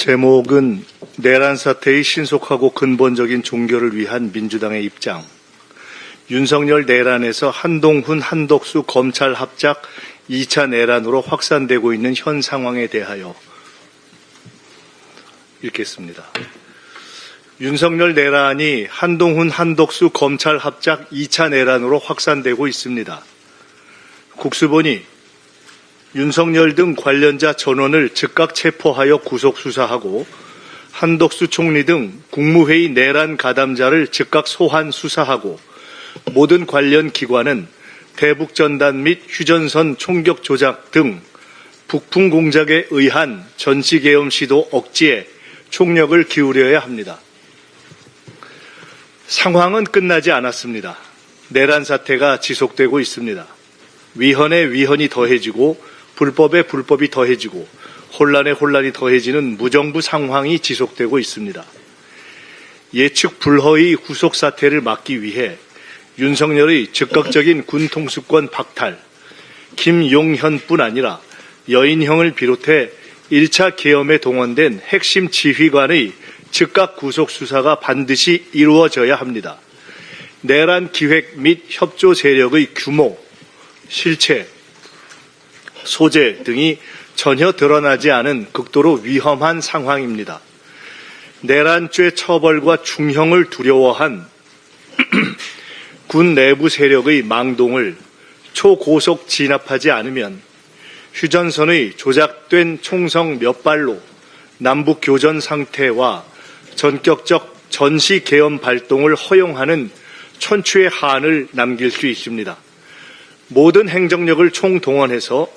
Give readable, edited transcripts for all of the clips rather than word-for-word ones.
제목은 내란 사태의 신속하고 근본적인 종결을 위한 민주당의 입장. 윤석열 내란에서 한동훈, 한덕수 검찰 합작 2차 내란으로 확산되고 있는 현 상황에 대하여 읽겠습니다. 윤석열 내란이 한동훈, 한덕수 검찰 합작 2차 내란으로 확산되고 있습니다. 국수본이 윤석열 등 관련자 전원을 즉각 체포하여 구속 수사하고 한덕수 총리 등 국무회의 내란 가담자를 즉각 소환 수사하고 모든 관련 기관은 대북전단 및 휴전선 총격 조작 등 북풍 공작에 의한 전시계엄 시도 억지에 총력을 기울여야 합니다. 상황은 끝나지 않았습니다. 내란 사태가 지속되고 있습니다. 위헌에 위헌이 더해지고 불법에 불법이 더해지고 혼란에 혼란이 더해지는 무정부 상황이 지속되고 있습니다. 예측 불허의 후속 사태를 막기 위해 윤석열의 즉각적인 군 통수권 박탈, 김용현뿐 아니라 여인형을 비롯해 1차 계엄에 동원된 핵심 지휘관의 즉각 구속 수사가 반드시 이루어져야 합니다. 내란 기획 및 협조 세력의 규모, 실체, 소재 등이 전혀 드러나지 않은 극도로 위험한 상황입니다. 내란죄 처벌과 중형을 두려워한 군 내부 세력의 망동을 초고속 진압하지 않으면 휴전선의 조작된 총성 몇 발로 남북 교전 상태와 전격적 전시 계엄 발동을 허용하는 천추의 한을 남길 수 있습니다. 모든 행정력을 총동원해서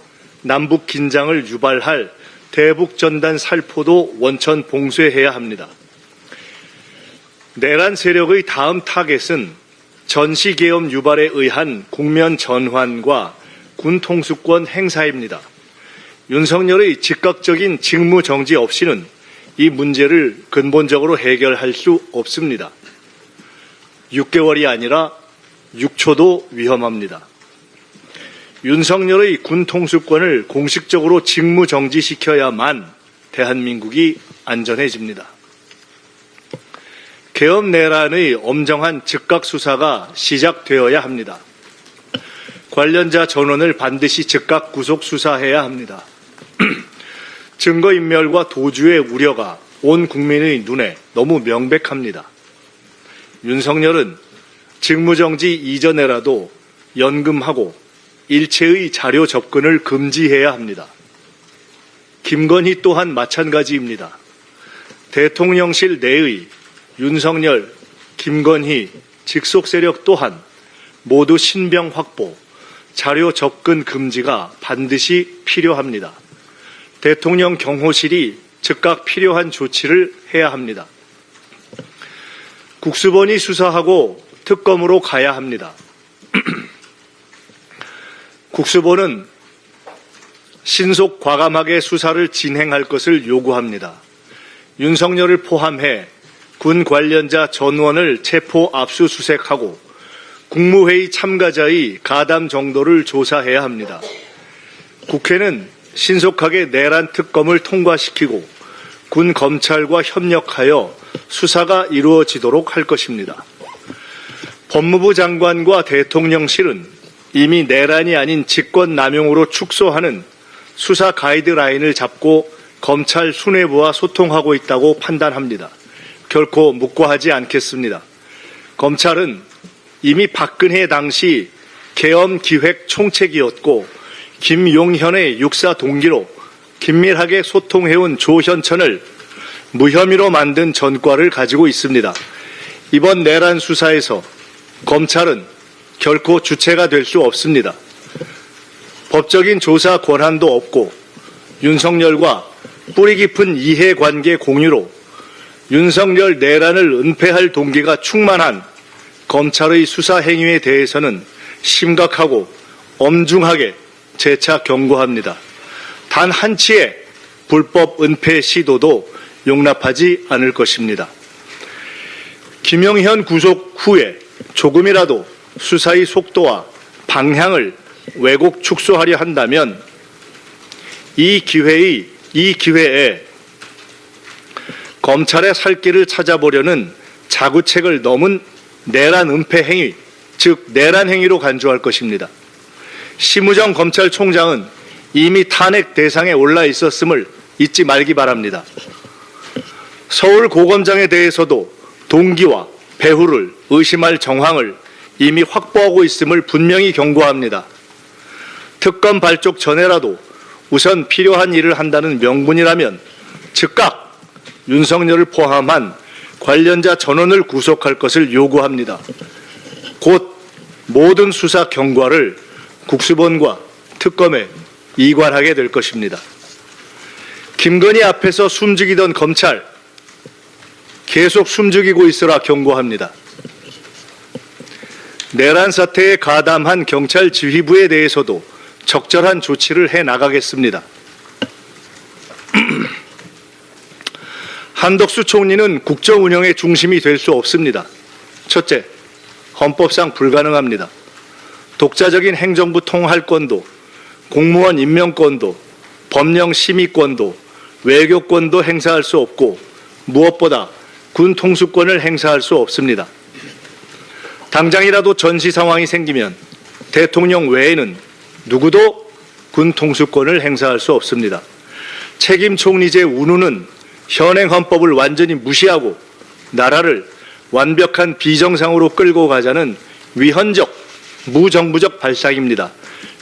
남북 긴장을 유발할 대북전단 살포도 원천 봉쇄해야 합니다. 내란 세력의 다음 타겟은 전시계엄 유발에 의한 국면 전환과 군 통수권 행사입니다. 윤석열의 즉각적인 직무 정지 없이는 이 문제를 근본적으로 해결할 수 없습니다. 6개월이 아니라 6초도 위험합니다. 윤석열의 군 통수권을 공식적으로 직무 정지시켜야만 대한민국이 안전해집니다. 계엄 내란의 엄정한 즉각 수사가 시작되어야 합니다. 관련자 전원을 반드시 즉각 구속 수사해야 합니다. 증거인멸과 도주의 우려가 온 국민의 눈에 너무 명백합니다. 윤석열은 직무정지 이전에라도 연금하고 일체의 자료 접근을 금지해야 합니다. 김건희 또한 마찬가지입니다. 대통령실 내의 윤석열, 김건희, 직속 세력 또한 모두 신병 확보, 자료 접근 금지가 반드시 필요합니다. 대통령 경호실이 즉각 필요한 조치를 해야 합니다. 국수본이 수사하고 특검으로 가야 합니다. 국수본은 신속 과감하게 수사를 진행할 것을 요구합니다. 윤석열을 포함해 군 관련자 전원을 체포 압수수색하고 국무회의 참가자의 가담 정도를 조사해야 합니다. 국회는 신속하게 내란 특검을 통과시키고 군 검찰과 협력하여 수사가 이루어지도록 할 것입니다. 법무부 장관과 대통령실은 이미 내란이 아닌 직권남용으로 축소하는 수사 가이드라인을 잡고 검찰 수뇌부와 소통하고 있다고 판단합니다. 결코 묵과하지 않겠습니다. 검찰은 이미 박근혜 당시 계엄 기획 총책이었고 김용현의 육사 동기로 긴밀하게 소통해온 조현천을 무혐의로 만든 전과를 가지고 있습니다. 이번 내란 수사에서 검찰은 결코 주체가 될 수 없습니다. 법적인 조사 권한도 없고 윤석열과 뿌리 깊은 이해관계 공유로 윤석열 내란을 은폐할 동기가 충만한 검찰의 수사 행위에 대해서는 심각하고 엄중하게 재차 경고합니다. 단 한치의 불법 은폐 시도도 용납하지 않을 것입니다. 김용현 구속 후에 조금이라도 수사의 속도와 방향을 왜곡 축소하려 한다면 이 기회에 검찰의 살 길을 찾아보려는 자구책을 넘은 내란 은폐 행위, 즉 내란 행위로 간주할 것입니다. 심우정 검찰총장은 이미 탄핵 대상에 올라 있었음을 잊지 말기 바랍니다. 서울 고검장에 대해서도 동기와 배후를 의심할 정황을 이미 확보하고 있음을 분명히 경고합니다. 특검 발족 전에라도 우선 필요한 일을 한다는 명분이라면 즉각 윤석열을 포함한 관련자 전원을 구속할 것을 요구합니다. 곧 모든 수사 경과를 국수본과 특검에 이관하게 될 것입니다. 김건희 앞에서 숨죽이던 검찰, 계속 숨죽이고 있으라 경고합니다. 내란 사태에 가담한 경찰 지휘부에 대해서도 적절한 조치를 해 나가겠습니다. 한덕수 총리는 국정 운영의 중심이 될 수 없습니다. 첫째, 헌법상 불가능합니다. 독자적인 행정부 통할권도, 공무원 임명권도, 법령 심의권도, 외교권도 행사할 수 없고 무엇보다 군 통수권을 행사할 수 없습니다. 당장이라도 전시 상황이 생기면 대통령 외에는 누구도 군 통수권을 행사할 수 없습니다. 책임 총리제 운운은 현행 헌법을 완전히 무시하고 나라를 완벽한 비정상으로 끌고 가자는 위헌적, 무정부적 발상입니다.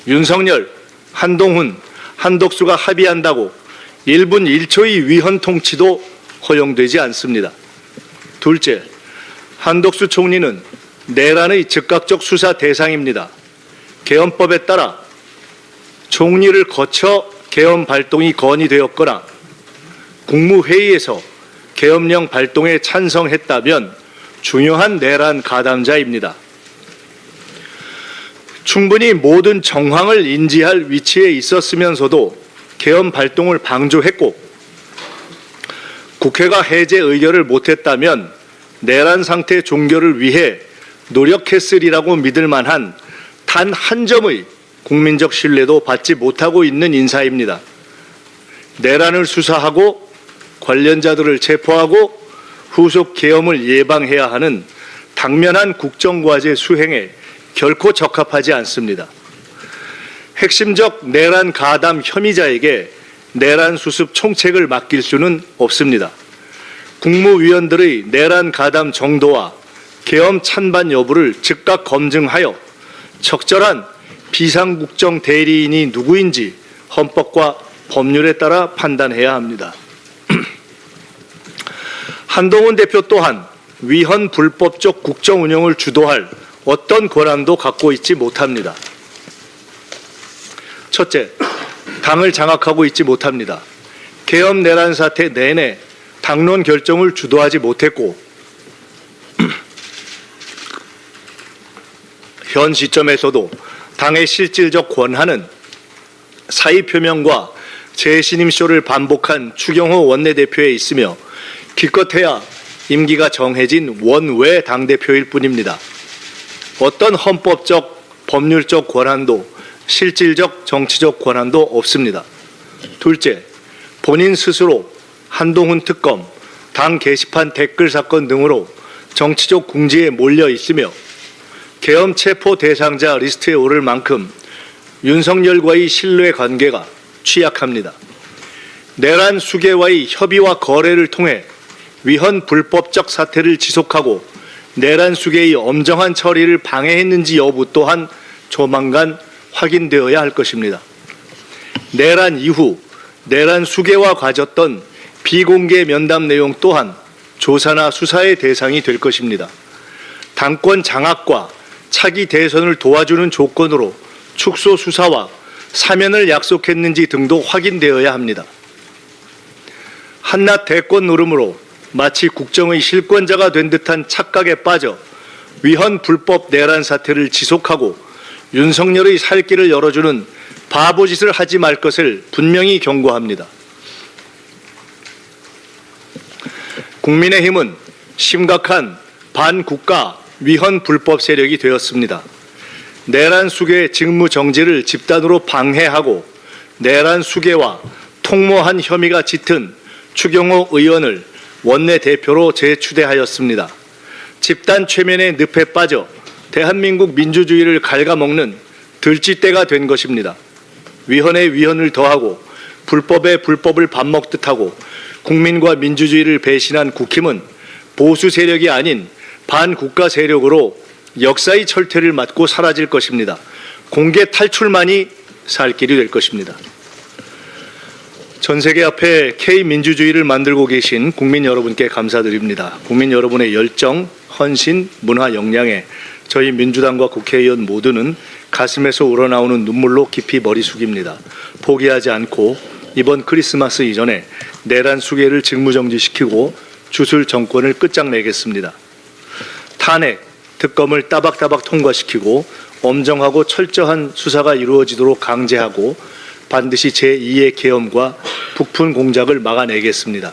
윤석열, 한동훈, 한덕수가 합의한다고 1분 1초의 위헌 통치도 허용되지 않습니다. 둘째, 한덕수 총리는 내란의 즉각적 수사 대상입니다. 개헌법에 따라 총리를 거쳐 개헌 발동이 건의되었거나 국무회의에서 계엄령 발동에 찬성했다면 중요한 내란 가담자입니다. 충분히 모든 정황을 인지할 위치에 있었으면서도 계엄 발동을 방조했고 국회가 해제 의결을 못했다면 내란 상태 종결을 위해 노력했으리라고 믿을 만한 단 한 점의 국민적 신뢰도 받지 못하고 있는 인사입니다. 내란을 수사하고 관련자들을 체포하고 후속 계엄을 예방해야 하는 당면한 국정과제 수행에 결코 적합하지 않습니다. 핵심적 내란 가담 혐의자에게 내란 수습 총책을 맡길 수는 없습니다. 국무위원들의 내란 가담 정도와 계엄 찬반 여부를 즉각 검증하여 적절한 비상국정 대리인이 누구인지 헌법과 법률에 따라 판단해야 합니다. 한동훈 대표 또한 위헌 불법적 국정 운영을 주도할 어떤 권한도 갖고 있지 못합니다. 첫째, 당을 장악하고 있지 못합니다. 계엄 내란 사태 내내 당론 결정을 주도하지 못했고 현 시점에서도 당의 실질적 권한은 사의 표명과 재신임쇼를 반복한 추경호 원내대표에 있으며 기껏해야 임기가 정해진 원외 당대표일 뿐입니다. 어떤 헌법적, 법률적 권한도 실질적 정치적 권한도 없습니다. 둘째, 본인 스스로 한동훈 특검, 당 게시판 댓글 사건 등으로 정치적 궁지에 몰려 있으며 계엄 체포 대상자 리스트에 오를 만큼 윤석열과의 신뢰 관계가 취약합니다. 내란 수계와의 협의와 거래를 통해 위헌 불법적 사태를 지속하고 내란 수계의 엄정한 처리를 방해했는지 여부 또한 조만간 확인되어야 할 것입니다. 내란 이후 내란 수계와 가졌던 비공개 면담 내용 또한 조사나 수사의 대상이 될 것입니다. 당권 장악과 차기 대선을 도와주는 조건으로 축소 수사와 사면을 약속했는지 등도 확인되어야 합니다. 한낱 대권 노름으로 마치 국정의 실권자가 된 듯한 착각에 빠져 위헌 불법 내란 사태를 지속하고 윤석열의 살 길을 열어주는 바보짓을 하지 말 것을 분명히 경고합니다. 국민의힘은 심각한 반국가 위헌 불법 세력이 되었습니다. 내란 수계 직무 정지를 집단으로 방해하고 내란 수계와 통모한 혐의가 짙은 추경호 의원을 원내대표로 재추대하였습니다. 집단 최면의 늪에 빠져 대한민국 민주주의를 갉아먹는 들쥐떼가 된 것입니다. 위헌에 위헌을 더하고 불법에 불법을 밥 먹듯 하고 국민과 민주주의를 배신한 국힘은 보수 세력이 아닌 반국가 세력으로 역사의 철퇴를 맞고 사라질 것입니다. 공개 탈출만이 살 길이 될 것입니다. 전 세계 앞에 K민주주의를 만들고 계신 국민 여러분께 감사드립니다. 국민 여러분의 열정, 헌신, 문화 역량에 저희 민주당과 국회의원 모두는 가슴에서 우러나오는 눈물로 깊이 머리 숙입니다. 포기하지 않고 이번 크리스마스 이전에 내란 수계를 직무정지시키고 주술 정권을 끝장내겠습니다. 탄핵, 특검을 따박따박 통과시키고 엄정하고 철저한 수사가 이루어지도록 강제하고 반드시 제2의 계엄과 북푼 공작을 막아내겠습니다.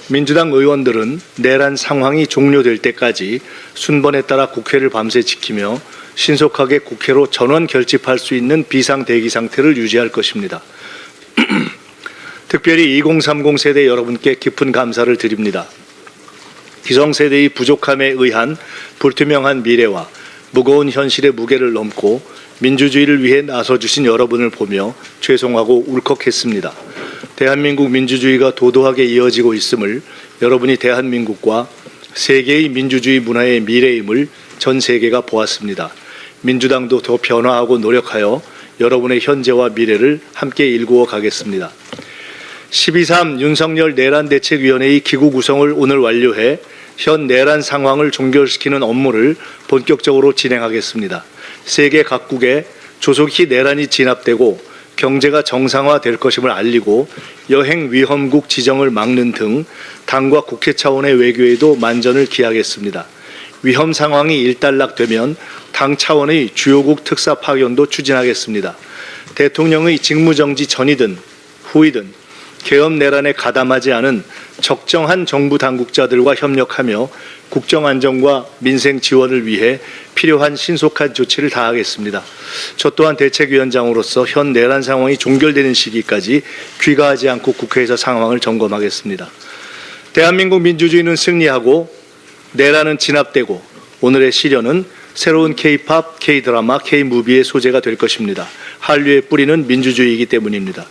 민주당 의원들은 내란 상황이 종료될 때까지 순번에 따라 국회를 밤새 지키며 신속하게 국회로 전원 결집할 수 있는 비상대기 상태를 유지할 것입니다. 특별히 2030 세대 여러분께 깊은 감사를 드립니다. 기성세대의 부족함에 의한 불투명한 미래와 무거운 현실의 무게를 넘고 민주주의를 위해 나서주신 여러분을 보며 죄송하고 울컥했습니다. 대한민국 민주주의가 도도하게 이어지고 있음을 여러분이 대한민국과 세계의 민주주의 문화의 미래임을 전 세계가 보았습니다. 민주당도 더 변화하고 노력하여 여러분의 현재와 미래를 함께 일구어 가겠습니다. 12.3 윤석열 내란대책위원회의 기구 구성을 오늘 완료해 현 내란 상황을 종결시키는 업무를 본격적으로 진행하겠습니다. 세계 각국에 조속히 내란이 진압되고 경제가 정상화될 것임을 알리고 여행 위험국 지정을 막는 등 당과 국회 차원의 외교에도 만전을 기하겠습니다. 위험 상황이 일단락되면 당 차원의 주요국 특사 파견도 추진하겠습니다. 대통령의 직무정지 전이든 후이든 계엄 내란에 가담하지 않은 적정한 정부 당국자들과 협력하며 국정안정과 민생 지원을 위해 필요한 신속한 조치를 다하겠습니다. 저 또한 대책위원장으로서 현 내란 상황이 종결되는 시기까지 귀가하지 않고 국회에서 상황을 점검하겠습니다. 대한민국 민주주의는 승리하고 내란은 진압되고 오늘의 시련은 새로운 K-팝, K-드라마, K-무비의 소재가 될 것입니다. 한류의 뿌리는 민주주의이기 때문입니다.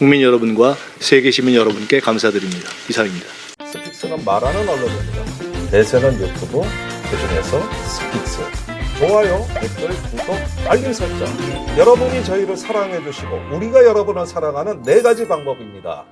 국민 여러분과 세계 시민 여러분께 감사드립니다. 이상입니다. 스픽스는 말하는 언론입니다. 대세는 유튜브, 그중에서 스픽스. 좋아요, 댓글, 구독, 알림 설정. 여러분이 저희를 사랑해 주시고 우리가 여러분을 사랑하는 4가지 방법입니다.